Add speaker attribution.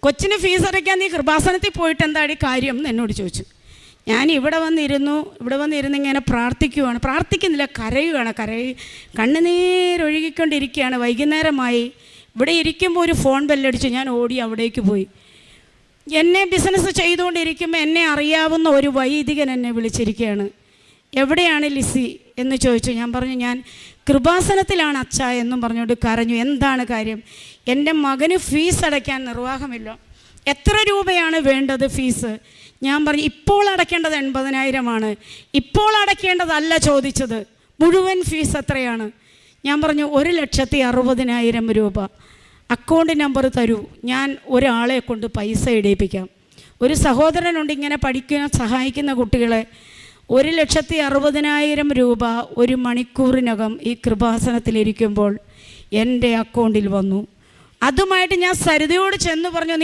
Speaker 1: കൊച്ചിന് ഫീസ് അടയ്ക്കാൻ നീ കൃപാസനത്തിൽ പോയിട്ട് എന്താടി കാര്യം എന്ന് എന്നോട് ചോദിച്ചു. ഞാൻ ഇവിടെ വന്നിരുന്ന് ഇങ്ങനെ പ്രാർത്ഥിക്കുന്നില്ല, കരയുകയാണ്. കണ്ണുനീരൊഴുകിക്കൊണ്ടിരിക്കുകയാണ്. വൈകുന്നേരമായി. ഇവിടെ ഇരിക്കുമ്പോൾ ഒരു ഫോൺ ബെല്ലടിച്ചു. ഞാൻ ഓടി അവിടേക്ക് പോയി. എന്നെ ബിസിനസ് ചെയ്തുകൊണ്ടിരിക്കുമ്പോൾ എന്നെ അറിയാവുന്ന ഒരു വൈദികൻ എന്നെ വിളിച്ചിരിക്കുകയാണ്. എവിടെയാണ് ലിസി എന്ന് ചോദിച്ചു. ഞാൻ പറഞ്ഞു ഞാൻ കൃപാസനത്തിലാണ് അച്ഛാ എന്നും പറഞ്ഞുകൊണ്ട് കരഞ്ഞു. എന്താണ് കാര്യം? എൻ്റെ മകന് ഫീസ് അടയ്ക്കാൻ നിർവാഹമില്ല. എത്ര രൂപയാണ് വേണ്ടത് ഫീസ്? ഞാൻ പറഞ്ഞു ഇപ്പോൾ അടയ്ക്കേണ്ടത് 80,000 ഇപ്പോൾ അടയ്ക്കേണ്ടതല്ല ചോദിച്ചത്. മുഴുവൻ ഫീസ് എത്രയാണ്? ഞാൻ പറഞ്ഞു 1,60,000 രൂപ. അക്കൗണ്ട് നമ്പർ തരൂ, ഞാൻ ഒരാളെ കൊണ്ട് പൈസ ഇടിയിപ്പിക്കാം. ഒരു സഹോദരനുണ്ട് ഇങ്ങനെ സഹായിക്കുന്ന കുട്ടികളെ. 1,60,000 രൂപ ഒരു മണിക്കൂറിനകം ഈ കൃപാസനത്തിലിരിക്കുമ്പോൾ എൻ്റെ അക്കൗണ്ടിൽ വന്നു. അതുമായിട്ട് ഞാൻ സരിതയോട് ചെന്ന് പറഞ്ഞു,